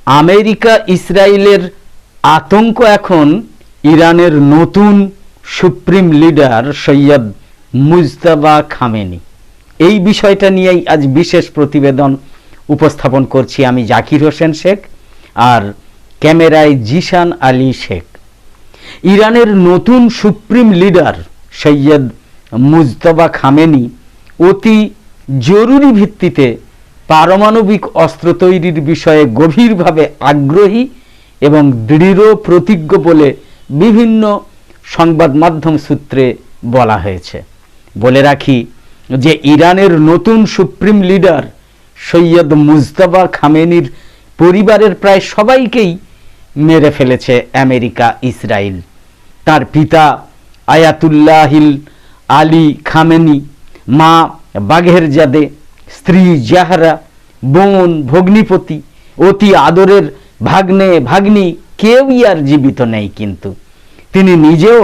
America ইসরায়েলের আতঙ্ক এখন ইরানের নতুন supreme leader Syed Mujtaba Khamenei. এই বিষয়টা নিয়েই আজ বিশেষ প্রতিবেদন উপস্থাপন করছি আমি জাকির হোসেন শেখ, আর ক্যামেরায় জিশান আলী শেখ। ইরানের নতুন supreme leader Syed Mujtaba Khamenei অতি জরুরি ভিত্তিতে পারমাণবিক অস্ত্র তৈরির বিষয়ে গভীরভাবে আগ্রহী এবং দৃঢ় প্রতিজ্ঞ বলে বিভিন্ন সংবাদ মাধ্যম সূত্রে বলা হয়েছে। বলে রাখি যে ইরানের নতুন সুপ্রিম লিডার সৈয়দ মুজতবা খামেনির পরিবারের প্রায় সবাইকেই মেরে ফেলেছে আমেরিকা ইসরায়েল। তার পিতা আয়াতুল্লাহিল আলী খামেনি, মা বাঘেরজাদে, স্ত্রী জাহরা, বোন, ভগ্নিপতি, অতি আদরের ভাগ্নে ভাগ্নি কেউই আর জীবিত নেই। কিন্তু তিনি নিজেও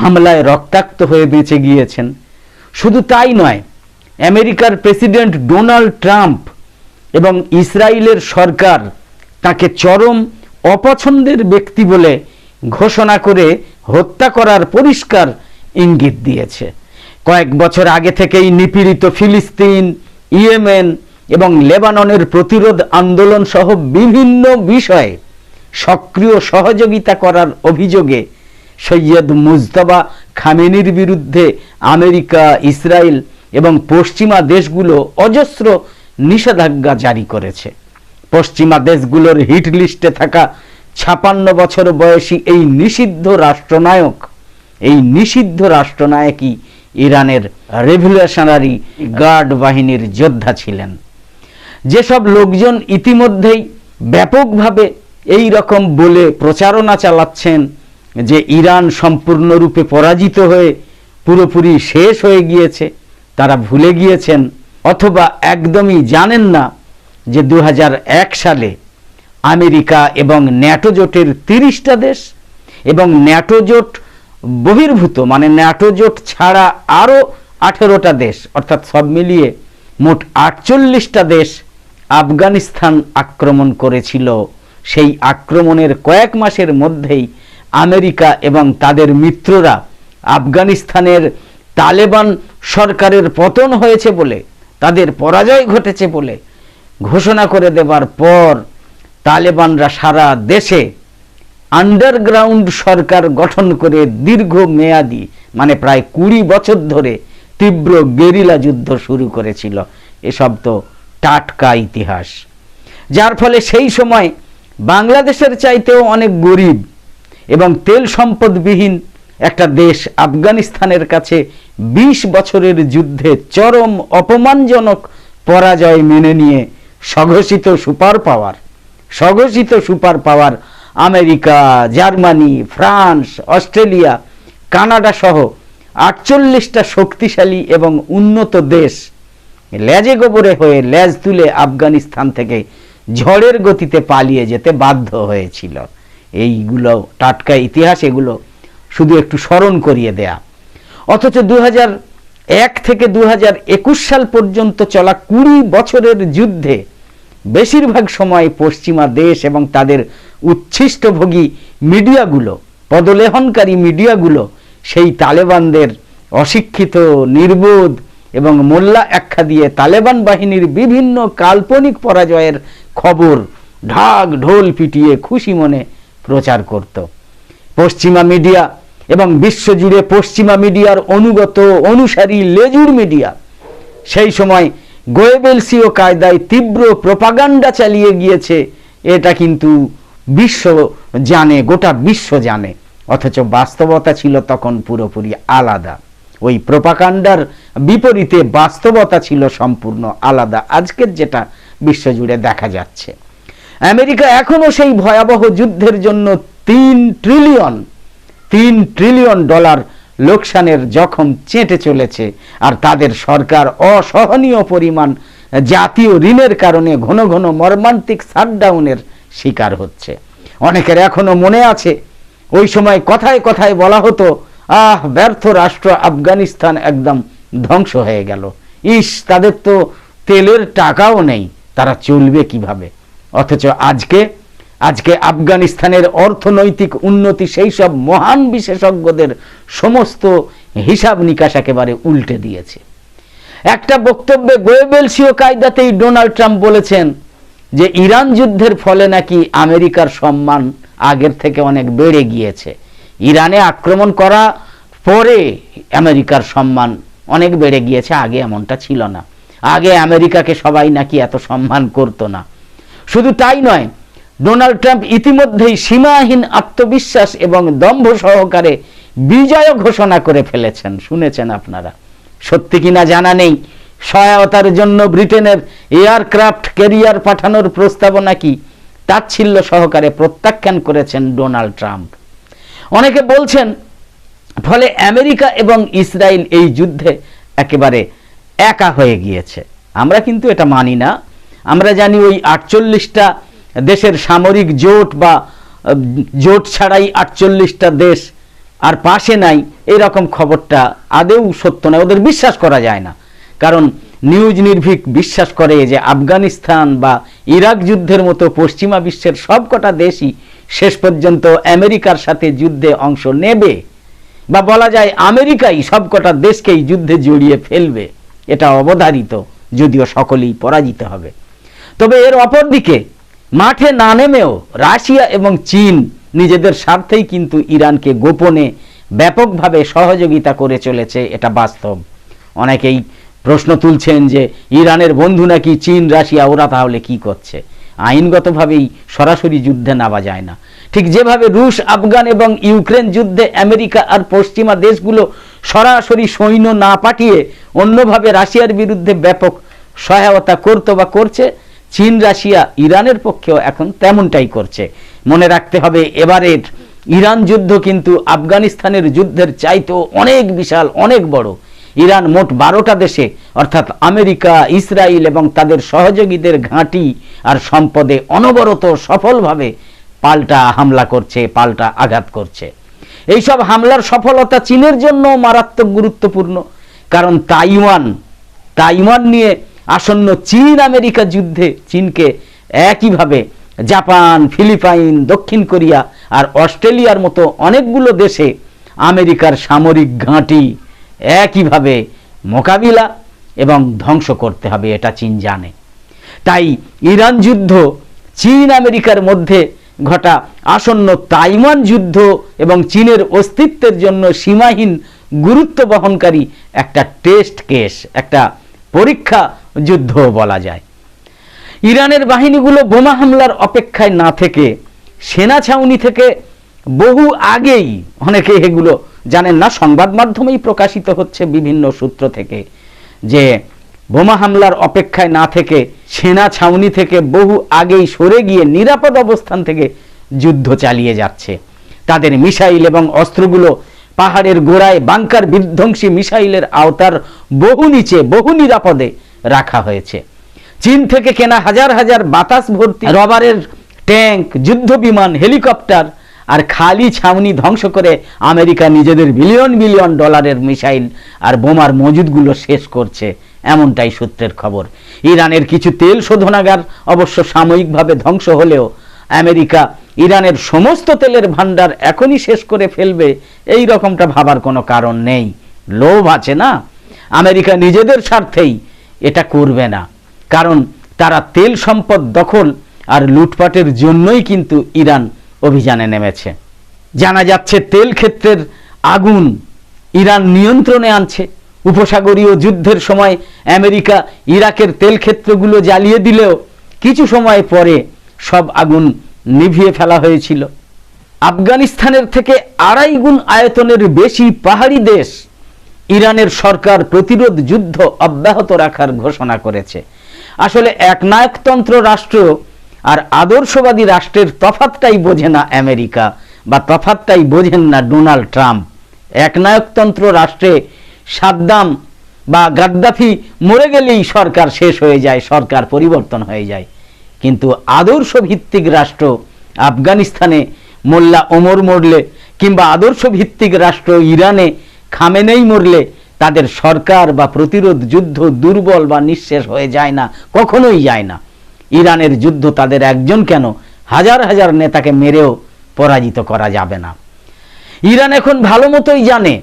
হামলায় রক্তাক্ত হয়ে বেঁচে গিয়েছেন। শুধু তাই নয়, আমেরিকার প্রেসিডেন্ট ডোনাল্ড ট্রাম্প এবং ইসরায়েলের সরকার তাকে চরম অপছন্দের ব্যক্তি বলে ঘোষণা করে হত্যা করার পরিষ্কার ইঙ্গিত দিয়েছে। কয়েক বছর আগে থেকেই নিপীড়িত ফিলিস্তিন, ইয়েমেন এবং লেবাননের প্রতিরোধ আন্দোলন সহ বিভিন্ন বিষয়ে সক্রিয় সহযোগিতা করার অভিযোগে সৈয়দ মুজতবা খামেনির বিরুদ্ধে আমেরিকা, ইসরায়েল এবং পশ্চিমা দেশগুলো অজস্র নিষেধাজ্ঞা জারি করেছে। পশ্চিমা দেশগুলোর হিট লিস্টে থাকা 56 বছর বয়সী এই নিষিদ্ধ রাষ্ট্রনায়কই ইরানের রেভলিউশনারি গার্ড বাহিনীর যোদ্ধা ছিলেন। যেসব লোকজন ইতিমধ্যেই ব্যাপকভাবে এই রকম বলে প্রচারণা চালাচ্ছেন যে ইরান সম্পূর্ণরূপে পরাজিত হয়ে পুরোপুরি শেষ হয়ে গিয়েছে, তারা ভুলে গিয়েছেন অথবা একদমই জানেন না যে 2001 সালে আমেরিকা এবং ন্যাটো জোটের 30টা দেশ এবং ন্যাটো জোট বহির্ভূত মানে ন্যাটো জোট ছাড়া আরও 18টা দেশ, অর্থাৎ সব মিলিয়ে মোট 48টা দেশ আফগানিস্তান আক্রমণ করেছিল। সেই আক্রমণের কয়েক মাসের মধ্যেই আমেরিকা এবং তাদের মিত্ররা আফগানিস্তানের তালেবান সরকারের পতন হয়েছে বলে, তাদের পরাজয় ঘটেছে বলে ঘোষণা করে দেবার পর তালেবানরা সারা দেশে আন্ডারগ্রাউন্ড সরকার গঠন করে দীর্ঘমেয়াদী মানে প্রায় 20 বছর ধরে তীব্র গেরিলা যুদ্ধ শুরু করেছিল। এসব তো টাটকা ইতিহাস। যার ফলে সেই সময় বাংলাদেশের চাইতেও অনেক গরিব এবং তেল সম্পদবিহীন একটা দেশ আফগানিস্তানের কাছে 20 বছরের যুদ্ধে চরম অপমানজনক পরাজয় মেনে নিয়ে স্বঘোষিত super power America, Germany, France, Australia, Canada সহ 48টা শক্তিশালী এবং উন্নত দেশ লেজে গোবরে হয়ে লেজ তুলে আফগানিস্তান থেকে ঝড়ের গতিতে পালিয়ে যেতে বাধ্য হয়েছিল। এইগুলো টাটকা ইতিহাস, এগুলো শুধু একটু স্মরণ করিয়ে দেয়া। অথচ 2001 থেকে 2021 সাল পর্যন্ত চলা 20 বছরের যুদ্ধে বেশিরভাগ সময় পশ্চিমা দেশ এবং তাদের উচ্ছিষ্টভোগী মিডিয়াগুলো, পদলেহনকারী মিডিয়াগুলো সেই তালেবানদের অশিক্ষিত, নির্বোধ এবং মোল্লা আখ্যা দিয়ে তালেবান বাহিনীর বিভিন্ন কাল্পনিক পরাজয়ের খবর ঢাক ঢোল পিটিয়ে খুশি মনে প্রচার করত। পশ্চিমা মিডিয়া এবং বিশ্বজুড়ে পশ্চিমা মিডিয়ার অনুগত অনুসারী লেজুর মিডিয়া সেই সময় গোয়েবেলসীয় কায়দায় তীব্র প্রোপাগান্ডা চালিয়ে গিয়েছে। এটা কিন্তু বিশ্ব জানে, গোটা বিশ্ব জানে। অথচ বাস্তবতা ছিল তখন পুরোপুরি আলাদা। ওই প্রোপাগান্ডার বিপরীতে বাস্তবতা ছিল সম্পূর্ণ আলাদা, আজকের যেটা বিশ্বজুড়ে দেখা যাচ্ছে। আমেরিকা এখনো সেই ভয়াবহ যুদ্ধের জন্য $3 ট্রিলিয়ন লোকসানের জখম চেটে চলেছে। আর তাদের সরকার অসহনীয় পরিমাণ জাতীয় ঋণের কারণে ঘন ঘন মর্মান্তিক শাটডাউনের শিকার হচ্ছে। অনেকের এখনো মনে আছে ওই সময় কথায় কথায় বলা হতো, ব্যর্থ রাষ্ট্র আফগানিস্তান একদম ধ্বংস হয়ে গেল। তাদের তো তেলের টাকাও নেই, তারা চলবে কিভাবে? অথচ আজকে আজকে আফগানিস্তানের অর্থনৈতিক উন্নতি সেই সব মহান বিশেষজ্ঞদের সমস্ত হিসাব নিকাশ একেবারে উল্টে দিয়েছে। একটা বক্তব্যে গোয়েবেলসীয় কায়দাতেই ডোনাল্ড ট্রাম্প বলেছেন যে ইরান যুদ্ধের ফলে নাকি আমেরিকার সম্মান আগের থেকে অনেক বেড়ে গিয়েছে। ইরানে আক্রমণ করা পরে আমেরিকার সম্মান অনেক বেড়ে গিয়েছে, আগে এমনটা ছিল না। আগে আমেরিকাকে সবাই নাকি এত সম্মান করত না। শুধু তাই নয়, ডোনাল্ড ট্রাম্প ইতিমধ্যেই সীমাহীন আত্মবিশ্বাস এবং দম্ভ সহকারে বিজয় ঘোষণা করে ফেলেছেন। শুনেছেন আপনারা? সত্যি কিনা জানা নেই, সহায়তার জন্য ব্রিটেনের এয়ারক্রাফট ক্যারিয়ার পাঠানোর প্রস্তাবনা কি তাচ্ছিল্য সহকারে প্রত্যাখ্যান করেছেন ডোনাল্ড ট্রাম্প। অনেকে বলছেন ফলে আমেরিকা এবং ইসরায়েল এই যুদ্ধে একেবারে একা হয়ে গিয়েছে। আমরা কিন্তু এটা মানি না। আমরা জানি ওই 48টা দেশের সামরিক জোট বা জোট ছাড়াই 48টা দেশ আর পাশে নাই, এরকম খবরটা আদেও সত্য নয়, ওদের বিশ্বাস করা যায় না। কারণ নিউজ নির্ভীক বিশ্বাস করে যে আফগানিস্তান বা ইরাক যুদ্ধের মতো পশ্চিমা বিশ্বের সবকটা দেশই শেষ পর্যন্ত আমেরিকার সাথে যুদ্ধে অংশ নেবে, বা বলা যায় আমেরিকাই সবকটা দেশকেই যুদ্ধে জড়িয়ে ফেলবে। এটা অবধারিত, যদিও সকলেই পরাজিত হবে। তবে এর অপর দিকে মাঠে না নেমেও রাশিয়া এবং চীন নিজেদের স্বার্থেই কিন্তু ইরানকে গোপনে ব্যাপকভাবে সহযোগিতা করে চলেছে, এটা বাস্তব। অনেকেই প্রশ্ন তুলছেন যে ইরানের বন্ধু নাকি চীন রাশিয়া, ওরা তাহলে কি করছে? আইনগতভাবেই সরাসরি যুদ্ধে নামা যায় না। ঠিক যেভাবে রুশ, আফগান এবং ইউক্রেন যুদ্ধে আমেরিকা আর পশ্চিমা দেশগুলো সরাসরি সৈন্য না পাঠিয়ে অন্যভাবে রাশিয়ার বিরুদ্ধে ব্যাপক সহায়তা করত বা করছে, চীন রাশিয়া ইরানের পক্ষেও এখন তেমনটাই করছে। মনে রাখতে হবে এবারের ইরান যুদ্ধ কিন্তু আফগানিস্তানের যুদ্ধের চাইতেও অনেক বিশাল, অনেক বড়। ইরান মোট 12টা দেশে অর্থাৎ আমেরিকা, ইসরায়েল এবং তাদের সহযোগীদের ঘাঁটি আর সম্পদে অনবরত সফলভাবে পাল্টা হামলা করছে, পাল্টা আঘাত করছে। এইসব হামলার সফলতা চীনের জন্য মারাত্মক গুরুত্বপূর্ণ। কারণ তাইওয়ান নিয়ে আসন্ন চীন আমেরিকা যুদ্ধে চীনকে একইভাবে জাপান, ফিলিপাইন, দক্ষিণ কোরিয়া আর অস্ট্রেলিয়ার মতো অনেকগুলো দেশে আমেরিকার সামরিক ঘাঁটি একইভাবে মোকাবিলা এবং ধ্বংস করতে হবে, এটা চীন জানে। তাই ইরান যুদ্ধ, চীন আমেরিকার মধ্যে ঘটা আসন্ন তাইওয়ান যুদ্ধ এবং চীনের অস্তিত্বের জন্য সীমাহীন গুরুত্ব বহনকারী একটা টেস্ট কেস, একটা পরীক্ষা যুদ্ধ বলা যায়। ইরানের বাহিনীগুলো বোমা হামলার অপেক্ষায় না থেকে সেনা ছাউনি থেকে বহু আগেই, অনেকে এগুলো জানেন না, সংবাদ মাধ্যমেই প্রকাশিত হচ্ছে বিভিন্ন সূত্র থেকে, যে বোমা হামলার অপেক্ষায় না থেকে সেনা ছাউনি থেকে বহু আগেই সরে গিয়ে নিরাপদ অবস্থান থেকে যুদ্ধ চালিয়ে যাচ্ছে। তাদের মিসাইল এবং অস্ত্রগুলো পাহাড়ের গোড়ায় বাংকার বিধ্বংসী মিসাইলের আওতার বহু নিচে, বহু নিরাপদে রাখা হয়েছে। চীন থেকে কেনা হাজার হাজার বাতাস ভর্তি রবারের ট্যাঙ্ক, যুদ্ধ বিমান, হেলিকপ্টার আর খালি ছাউনি ধ্বংস করে আমেরিকা নিজেদের বিলিয়ন বিলিয়ন ডলারের মিসাইল আর বোমার মজুদগুলো শেষ করছে, এমনটাই সূত্রের খবর। ইরানের কিছু তেল শোধনাগার অবশ্য সাময়িকভাবে ধ্বংস হলেও আমেরিকা ইরানের সমস্ত তেলের ভান্ডার এখনই শেষ করে ফেলবে, এই রকমটা ভাবার কোনো কারণ নেই। লোভ আছে না, আমেরিকা নিজেদের স্বার্থেই এটা করবে না, কারণ তারা তেল সম্পদ দখল আর লুটপাটের জন্যই কিন্তু ইরান অভিযানে নেমেছে। জানা যাচ্ছে তেল ক্ষেত্রের আগুন ইরান নিয়ন্ত্রণে আনছে। উপসাগরীয় যুদ্ধের সময় আমেরিকা ইরাকের তেল ক্ষেত্রগুলো জ্বালিয়ে দিলেও কিছু সময় পরে সব আগুন নিভিয়ে ফেলা হয়েছিল। আফগানিস্তানের থেকে 2.5 গুণ আয়তনের বেশি পাহাড়ি দেশ ইরানের সরকার প্রতিরোধ যুদ্ধ অব্যাহত রাখার ঘোষণা করেছে। আসলে একনায়কতন্ত্র রাষ্ট্র আর আদর্শবাদী রাষ্ট্রের তফাৎটাই বোঝে না আমেরিকা, বা তফাৎটাই বোঝেন না ডোনাল্ড ট্রাম্প। একনায়কতন্ত্র রাষ্ট্রে সাদ্দাম বা গাদ্দাফি মরে গেলেই সরকার শেষ হয়ে যায়, সরকার পরিবর্তন হয়ে যায়। কিন্তু আদর্শ ভিত্তিক রাষ্ট্র আফগানিস্তানে মোল্লা ওমর মরলে, কিংবা আদর্শ ভিত্তিক রাষ্ট্র ইরানে খামেনেই মরলে তাদের সরকার বা প্রতিরোধ যুদ্ধ দুর্বল বা নিঃশেষ হয়ে যায় না, কখনোই যায় না। ইরানের যুদ্ধ তাদের একজন কেন, হাজার হাজার নেতাকে মেরেও পরাজিত করা যাবে না। ইরান এখন ভালো মতোই জানে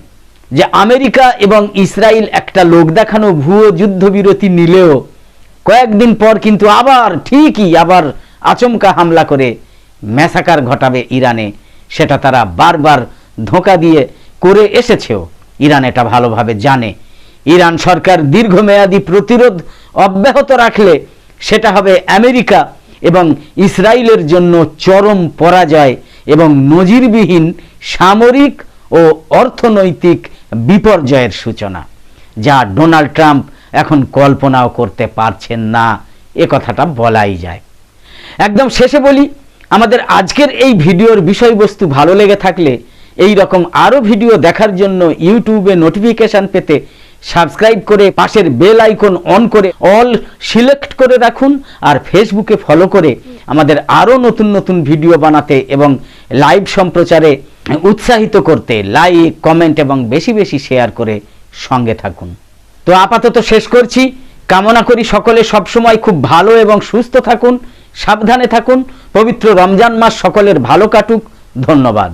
যে আমেরিকা এবং ইসরায়েল একটা লোক দেখানো ভুয়ো যুদ্ধবিরতি নিলেও কয়েকদিন পর কিন্তু ঠিকই আবার আচমকা হামলা করে ম্যাসাকার ঘটাবে ইরানে। সেটা তারা বারবার ধোঁকা দিয়ে করে এসেছেও। ইরান এটা ভালোভাবে জানে। ইরান সরকার দীর্ঘমেয়াদী প্রতিরোধ অব্যাহত রাখলে সেটা হবে আমেরিকা এবং ইসরায়েলের জন্য চরম পরাজয় এবং নজিরবিহীন সামরিক ও অর্থনৈতিক বিপর্যয়ের সূচনা, যা ডোনাল্ড ট্রাম্প এখন কল্পনাও করতে পারছেন না। এ কথাটা বলাই যায়। একদম শেষে বলি, আমাদের আজকের এই ভিডিওর বিষয়বস্তু ভালো লেগে থাকলে এই রকম আরও ভিডিও দেখার জন্য ইউটিউবে নোটিফিকেশান পেতে সাবস্ক্রাইব করে পাশের বেল আইকন অন করে অল সিলেক্ট করে রাখুন। আর ফেসবুকে ফলো করে আমাদের আরও নতুন নতুন ভিডিও বানাতে এবং লাইভ সম্প্রচারে উৎসাহিত করতে লাইক, কমেন্ট এবং বেশি বেশি শেয়ার করে সঙ্গে থাকুন। তো আপাতত শেষ করছি। কামনা করি সকলে সবসময় খুব ভালো এবং সুস্থ থাকুন, সাবধানে থাকুন। পবিত্র রমজান মাস সকলের ভালো কাটুক। ধন্যবাদ।